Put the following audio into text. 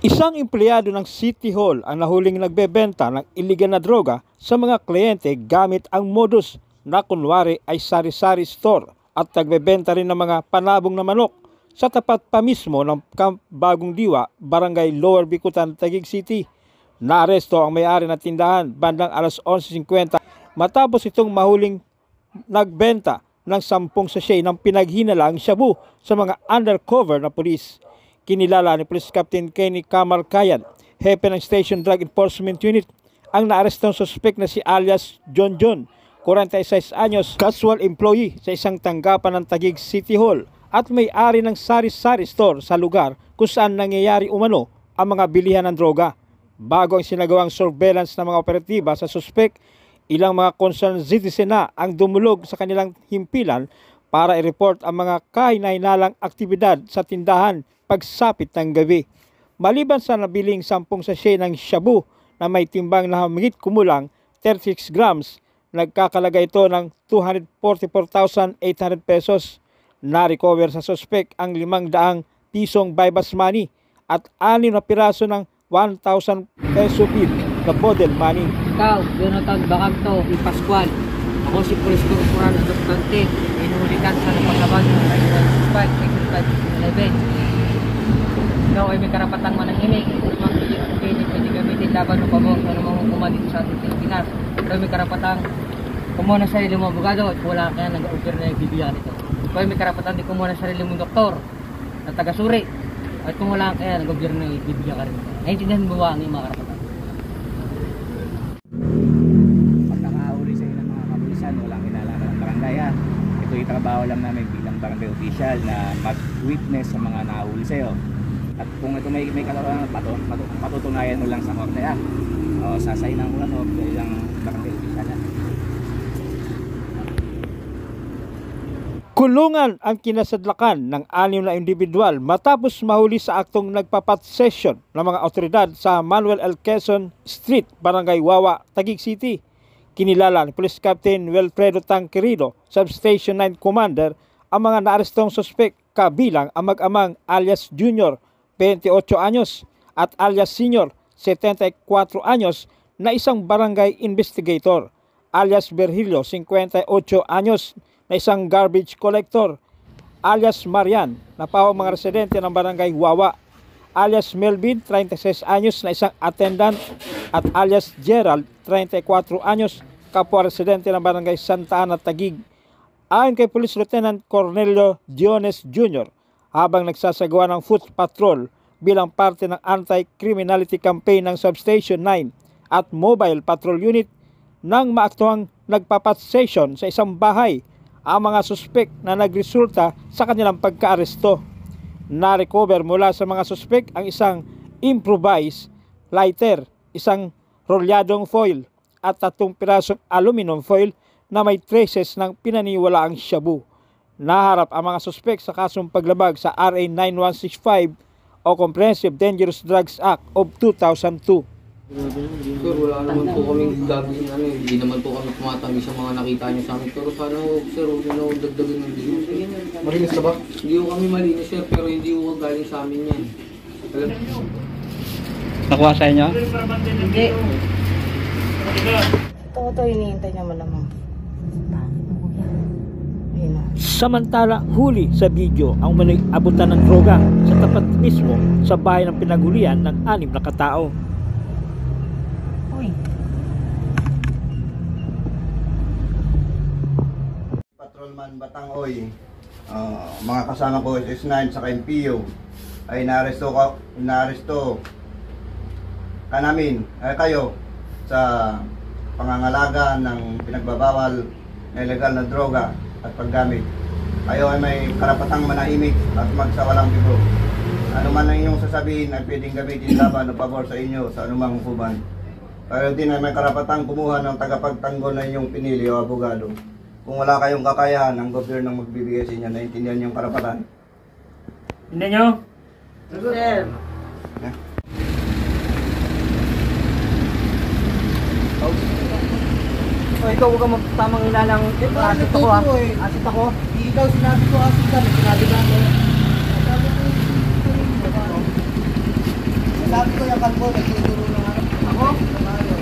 Isang empleyado ng City Hall ang nahuling nagbebenta ng iligal na droga sa mga kliyente gamit ang modus na kunwari ay sari-sari store at nagbebenta rin ng mga panabong na manok sa tapat pa mismo ng Camp Bagong Diwa, Barangay Lower Bicutan, Taguig City. Naaresto ang may-ari ng tindahan bandang alas 11:50 matapos itong mahuling nagbenta ng 10 sachet ng pinaghinalang shabu sa mga undercover na pulis. Kinilala ni Police Captain Kenny Kamarkayan, hepe ng Station Drug Enforcement Unit, ang naarestong suspect na si alias John John, 46 anyos, casual employee sa isang tanggapan ng Taguig City Hall at may-ari ng sari-sari store sa lugar kung saan nangyayari umano ang mga bilihan ng droga. Bago ang sinagawang surveillance ng mga operatiba sa suspect, ilang mga concerned citizen na ang dumulog sa kanilang himpilan para i-report ang mga kahinahinalang aktibidad sa tindahan pagsapit ng gabi. Maliban sa nabiling 10 sachet ng shabu na may timbang na humigit kumulang 36 grams, nagkakalaga ito ng 244,800 pesos. Na-recover sa suspect ang 500 pisong bypass money at 6 na piraso ng 1,000 peso bill na model money. Ikaw, Jonathan Bacagto, ni Pascual. Ako si Police Corporal Dr. Inulikan sa napaglaban ng 965-11. Ikaw ay may karapatang manahimik. Mga pwede gamitin laban ng pabong sa namang hukuman dito sa ating Pilipinas. Ikaw may karapatang kumuha ng sarili mong abogado at wala kaya nag-offer na ibibigyan ito. Ikaw ay may karapatang di kumuha ng sarili mong doktor at taga-suri at kung wala kaya nag-offer na ibibigyan ka rin. Naintindihan mo ba ang iyong mga karapatan? Pag nakahuli sa ng mga kapulisan, walang kinalaman ng barangay ha. Ito yung trabaho lang namin bilang barangay official na mag-witness sa mga nakahuli sa'yo. At kung ito may kalaban, patutunayan mo lang sa korte ha. O sasainan mo lang o bilang barangay official ha. Kulungan ang kinasadlakan ng 6 na individual matapos mahuli sa aktong nagpapat session ng mga otoridad sa Manuel L. Quezon Street, Barangay Wawa, Taguig City. Kinilala ni Police Captain Wilfredo Tangquerido, Substation 9 Commander, ang mga naarestong suspect kabilang ang mag-amang alias Junior, 28 anyos, at alias Senior, 74 anyos, na isang barangay investigator, alias Virgilio, 58 anyos, na isang garbage collector, alias Marian, na pawang mga residente ng Barangay Wawa, alias Melvin, 36 anyos, na isang attendant, at alias Gerald, 34 anyos, kapwa residente ng Barangay Santa Ana, Taguig. Ayon kay Police Lieutenant Cornelio Diones Jr., habang nagsasagawa ng foot patrol bilang parte ng anti-criminality campaign ng Substation 9 at Mobile Patrol Unit, nang maaktuhang nagpapat session sa isang bahay ang mga suspect na nagresulta sa kanilang pagkaaresto. Na-recover mula sa mga suspect ang isang improvised lighter, isang rolyadong foil at 3 pirasong aluminum foil na may traces ng pinaniwalaang shabu. Naharap ang mga suspect sa kasong paglabag sa RA 9165 o Comprehensive Dangerous Drugs Act of 2002. Sir, wala naman po kaming gagawin hindi naman po kami tumatami sa mga nakita niyo sa amin. Pero sana sir, huwag na dagdagan ng bilis. Malinis na ba? Hindi ko kami malinis sir, pero hindi ko galing sa amin yan. Nakuha sa inyo? Hindi. Ito, hinihintay niya malamang. Samantala, huli sa video ang manoy abutan ng droga sa tapat mismo sa bahay ng pinaghulihan ng 6 na katao. Patrolman Batangoy, mga kasama ko SS9 sa NPO ay naaresto ka namin kayo sa pangangalaga ng pinagbabawal na ilegal na droga at paggamit. Kayo ay may karapatang manahimik at magsawalang bigo. Ano man ang inyong sasabihin ay pwedeng gamitin laban o pabor sa inyo sa anumang hukuman. Kayo din ay may karapatang kumuha ng tagapagtanggol na inyong pinili o abogado. Kung wala kayong kakayahan, ang gobyerno magbibigay sa inyo, naiintindihan niyong karapatan. Hindi nyo? Sir. Ikaw huwag kang magtamang ilalang asit ako ha. Asit ako. Ikaw sinabi ko asit ka, sinabi ka ako. Sabi ko yung kalbo, nagtuturo ng ano. Ako? Ng ano.